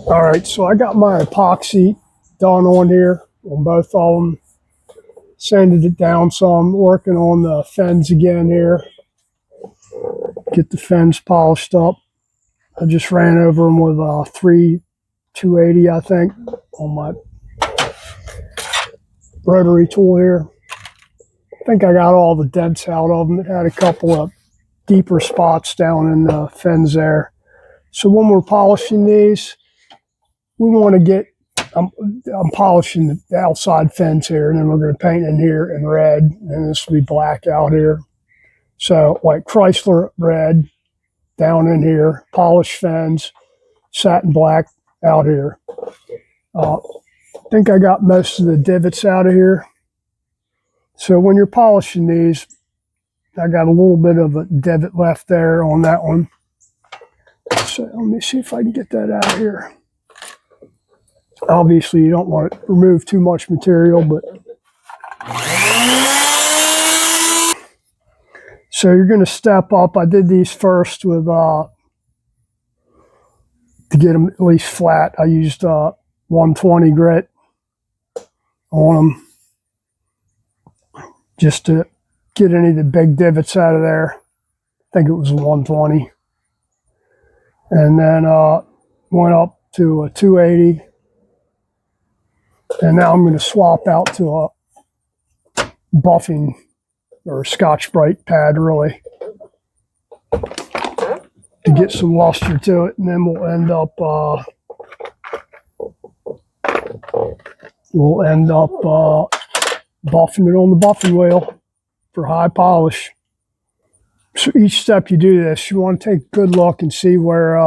All right, so I got my epoxy done on here on both of them. Sanded it down some, working on the fends again here. Get the fends polished up. I just ran over them with a 280, I think, on my rotary tool here. I think I got all the dents out of them. It had a couple of deeper spots down in the fends there. So when we're polishing these, we want to get, I'm polishing the outside fence here, and then we're going to paint in here in red, and this will be black out here. So like Chrysler red down in here, polished fence, satin black out here. I think I got most of the divots out of here. So when you're polishing these, I got a little bit of a divot left there on that one. So let me see if I can get that out of here. Obviously, you don't want to remove too much material, but so you're going to step up. I did these first with to get them at least flat. I used 120 grit on them just to get any of the big divots out of there. I think it was 120, and then went up to a 280. And now I'm going to swap out to a buffing or Scotch-Brite pad, really, to get some luster to it. And then we'll end up buffing it on the buffing wheel for high polish. So each step you do this, you want to take a good look and see where,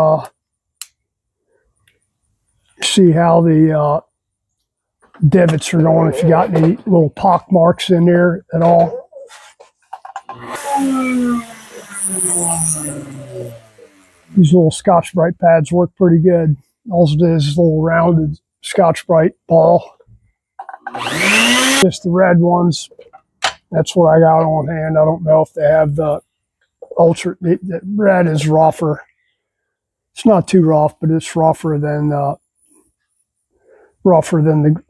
see how the divots are going, if you got any little pock marks in there at all. These little Scotch-Brite pads work pretty good. All it is a little rounded Scotch-Brite ball. Just the red ones. That's what I got on hand. I don't know if they have the ultra. The red is rougher. It's not too rough, but it's rougher than the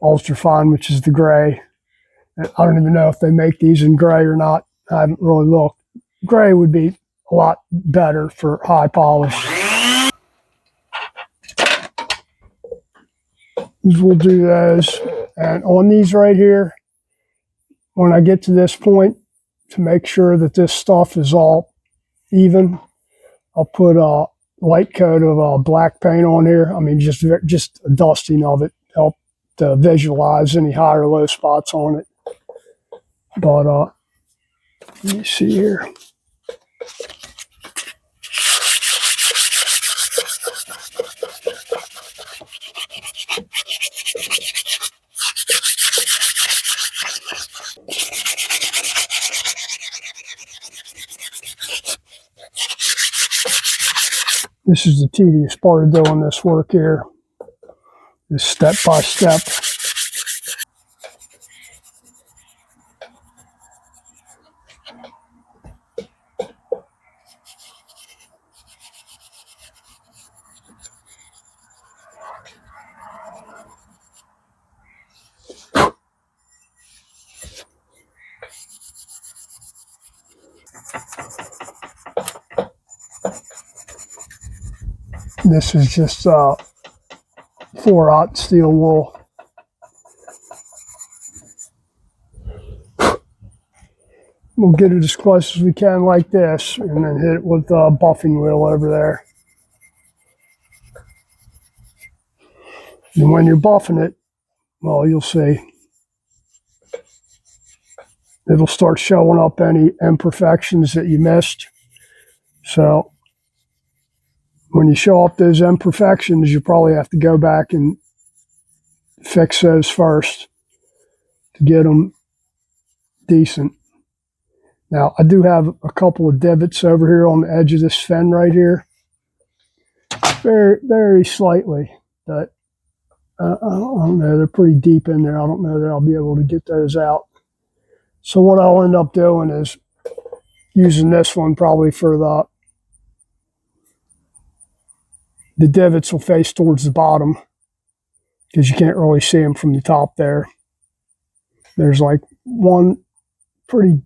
ultra fine, which is the gray. And I don't even know if they make these in gray or not. I haven't really looked. Gray would be a lot better for high polish. We'll do those. And on these right here, when I get to this point, to make sure that this stuff is all even, I'll put a light coat of black paint on here. I mean, just a dusting of it, help to visualize any high or low spots on it. But let me see here. This is the tedious part of doing this work here, is step by step. This is just 4/0 steel wool. We'll get it as close as we can like this, and then hit it with the buffing wheel over there. And when you're buffing it, well, you'll see. It'll start showing up any imperfections that you missed. So when you show up those imperfections, you probably have to go back and fix those first to get them decent. Now, I do have a couple of divots over here on the edge of this fend right here. Very, very slightly, but I don't know. They're pretty deep in there. I don't know that I'll be able to get those out. So what I'll end up doing is using this one probably for the the divots will face towards the bottom because you can't really see them from the top there. There's like one pretty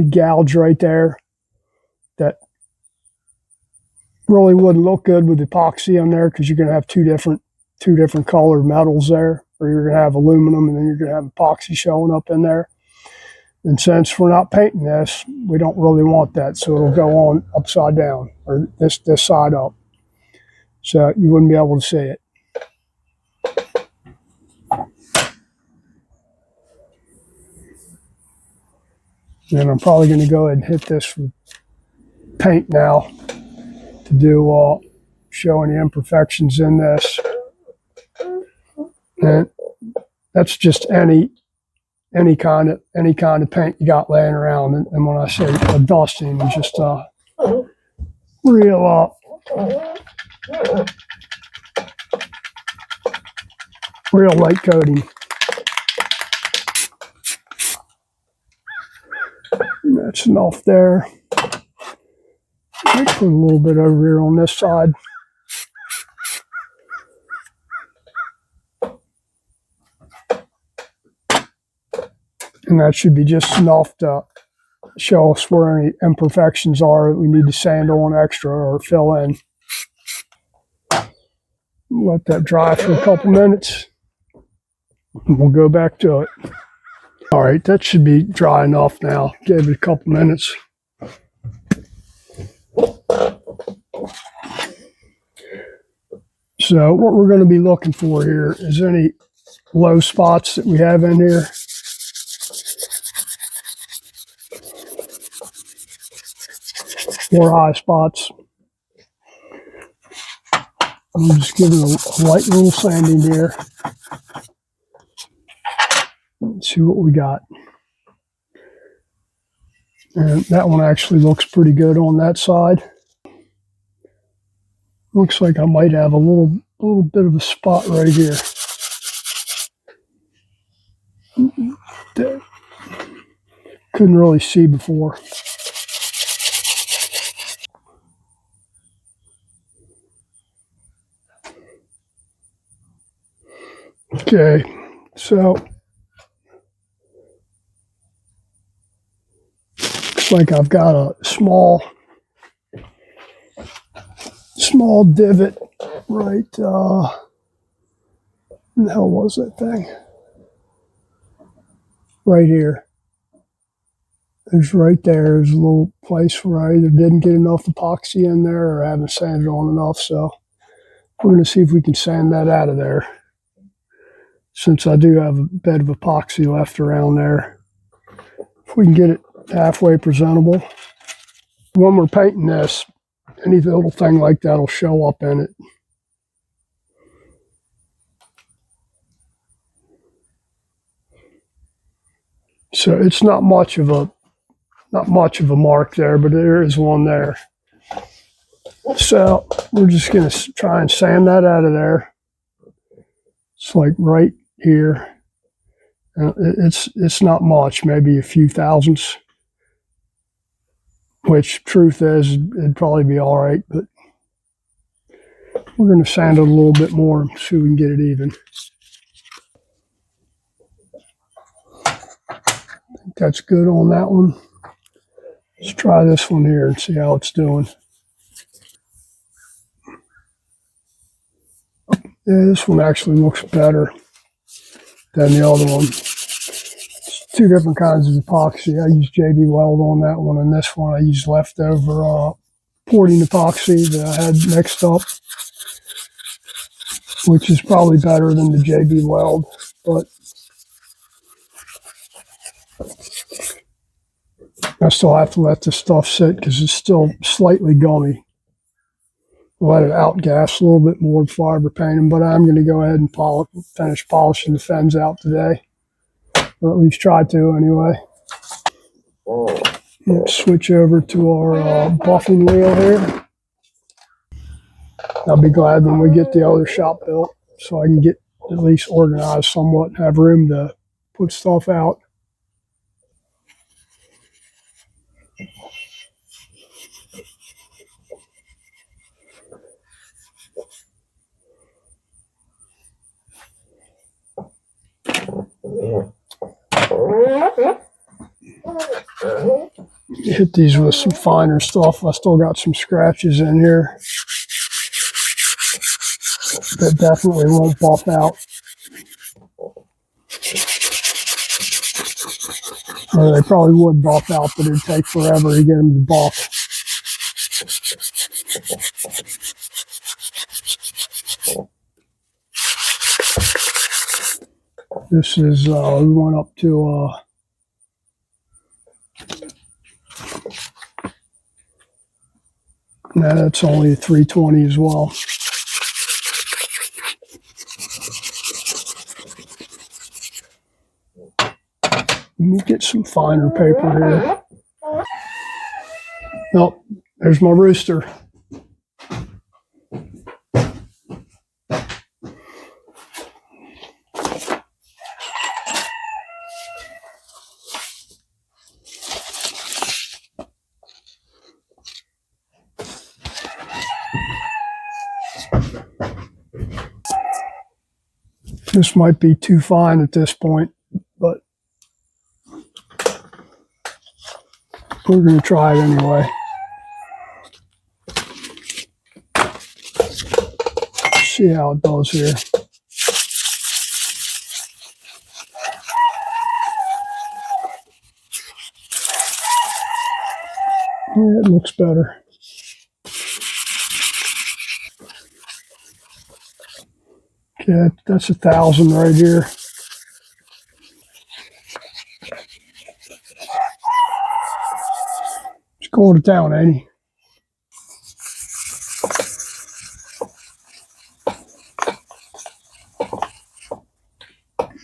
gouge right there that really wouldn't look good with epoxy on there because you're going to have two different colored metals there, or you're going to have aluminum and then you're going to have epoxy showing up in there. And since we're not painting this, we don't really want that, so it'll go on upside down, or this side up, so you wouldn't be able to see it. And I'm probably going to go ahead and hit this with paint now to do show any imperfections in this. And that's just any kind of paint you got laying around. And when I say a dusting, it's just real light coating. And that's enough there. I'll put a little bit over here on this side. And that should be just enough to show us where any imperfections are that we need to sand on extra or fill in. Let that dry for a couple minutes, and we'll go back to it. All right, that should be dry enough now. Gave it a couple minutes. So what we're going to be looking for here is any low spots that we have in here. Or high spots. I'm just giving a light little sanding here. Let's see what we got. And that one actually looks pretty good on that side. Looks like I might have a little bit of a spot right here. That couldn't really see before. Okay, so looks like I've got a small divot right, what the hell was that thing? Right here. There's a little place where I either didn't get enough epoxy in there or I haven't sanded on enough, so we're going to see if we can sand that out of there, since I do have a bit of epoxy left around there. If we can get it halfway presentable. When we're painting this, any little thing like that will show up in it. So it's not much of a mark there, but there is one there. So we're just going to try and sand that out of there. It's like right here. It's not much, maybe a few thousandths, which truth is it'd probably be all right, but we're going to sand it a little bit more and see if we can get it even. I think that's good on that one. Let's try this one here and see how it's doing. Yeah, this one actually looks better than the other one. It's two different kinds of epoxy. I used JB Weld on that one, and this one I used leftover porting epoxy that I had mixed up, which is probably better than the JB Weld, but I still have to let this stuff sit because it's still slightly gummy. Let it outgas a little bit more before I ever paint them, but I'm going to go ahead and finish polishing the fins out today, or at least try to anyway. Let's switch over to our buffing wheel here. I'll be glad when we get the other shop built so I can get at least organized somewhat and have room to put stuff out. hit these with some finer stuff. I still got some scratches in here that definitely won't buff out. Or they probably would buff out, but it'd take forever to get them to buff. This is, we went up to, no, that's only a 320 as well. Let me get some finer paper here. Nope, there's my rooster. This might be too fine at this point, but we're going to try it anyway. See how it does here. Yeah, it looks better. Okay, that's 1,000 right here. Just going it down, Annie.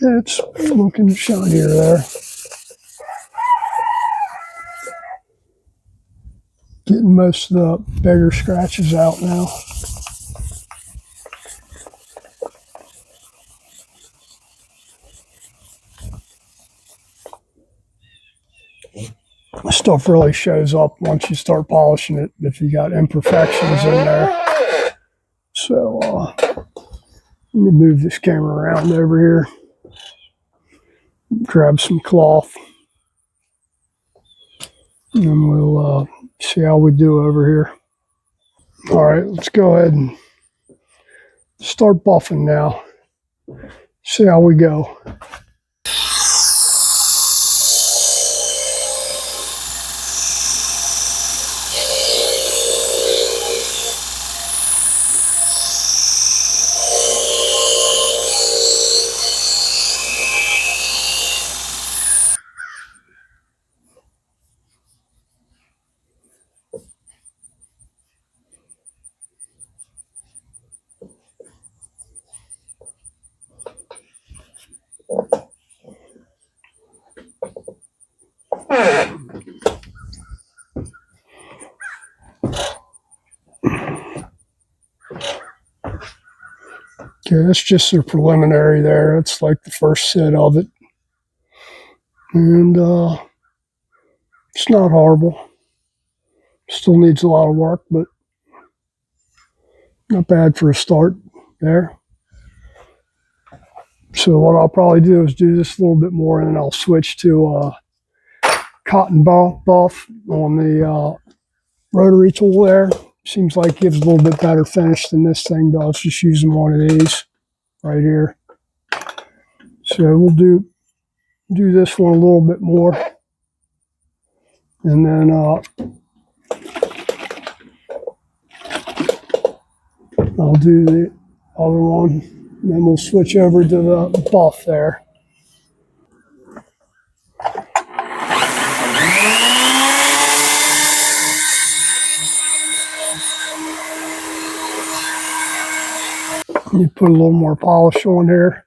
Yeah, it's looking shinier there. Getting most of the bigger scratches out now. Stuff really shows up once you start polishing it if you got imperfections in there. So let me move this camera around over here. Grab some cloth. And then we'll see how we do over here. All right, let's go ahead and start buffing now. See how we go. Okay, that's just a preliminary there. It's like the first set of it. And it's not horrible. Still needs a lot of work, but not bad for a start there. So what I'll probably do is do this a little bit more, and then I'll switch to cotton buff on the rotary tool there. Seems like it gives a little bit better finish than this thing does, just using one of these right here. So we'll do this one a little bit more, and then I'll do the other one, and then we'll switch over to the buff there. You put a little more polish on here.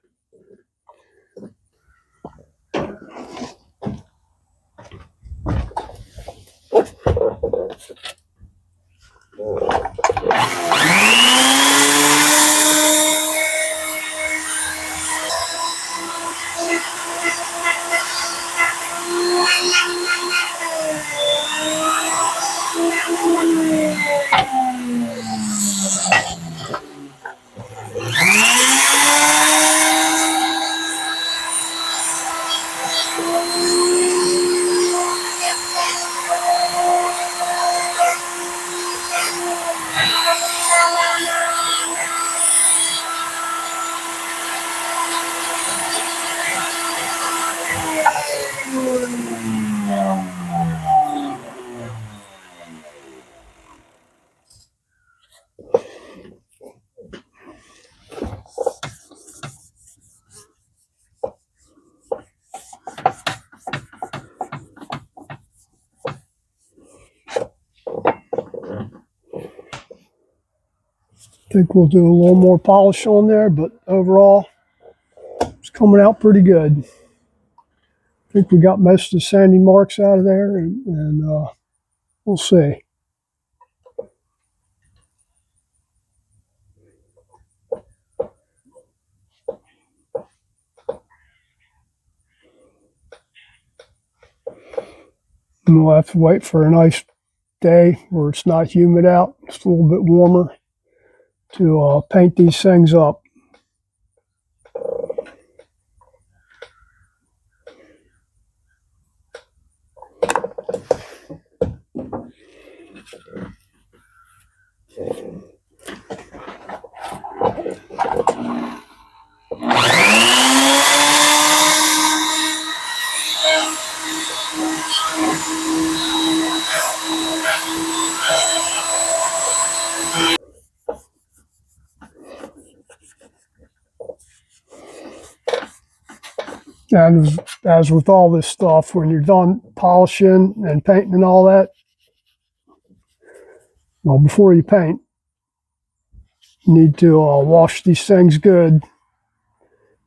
think we'll do a little more polish on there, but overall, it's coming out pretty good. I think we got most of the sandy marks out of there, and we'll see. And we'll have to wait for a nice day where it's not humid out, it's a little bit warmer, to paint these things up. And as with all this stuff, when you're done polishing and painting and all that, well, before you paint, you need to wash these things good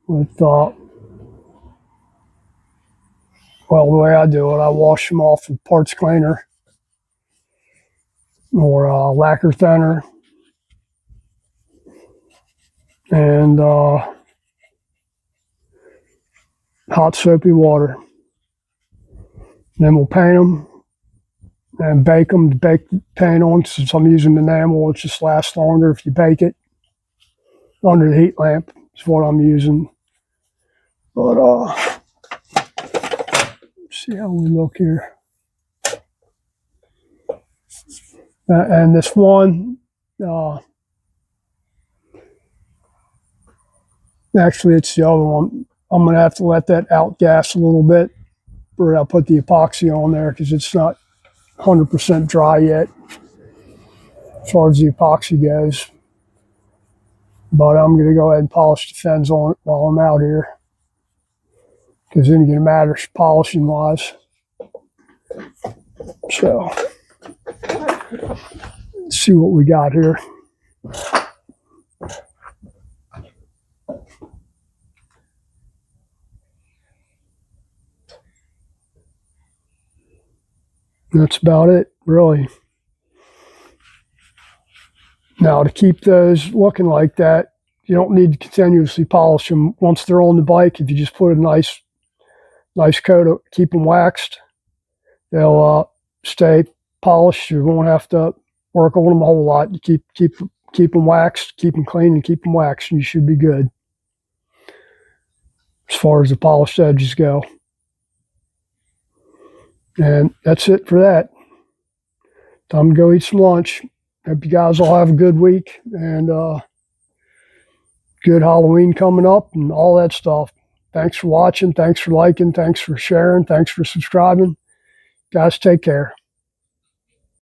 with, well, the way I do it, I wash them off with parts cleaner or lacquer thinner and hot soapy water. Then we'll paint them and bake them to bake the paint on. Since I'm using enamel, it just lasts longer if you bake it under the heat lamp. Is what I'm using. But see how we look here. And this one, actually it's the other one. I'm going to have to let that outgas a little bit, or I'll put the epoxy on there because it's not 100% dry yet as far as the epoxy goes. But I'm going to go ahead and polish the fins on it while I'm out here, because then it matters polishing wise. So let's see what we got here. That's about it, really. Now, to keep those looking like that, you don't need to continuously polish them. Once they're on the bike, if you just put a nice coat of, keep them waxed, they'll stay polished. You won't have to work on them a whole lot. You keep them waxed, keep them clean, and keep them waxed, and you should be good as far as the polished edges go. And that's it for that. Time to go eat some lunch. Hope you guys all have a good week and good Halloween coming up and all that stuff. Thanks for watching. Thanks for liking. Thanks for sharing. Thanks for subscribing. Guys, take care.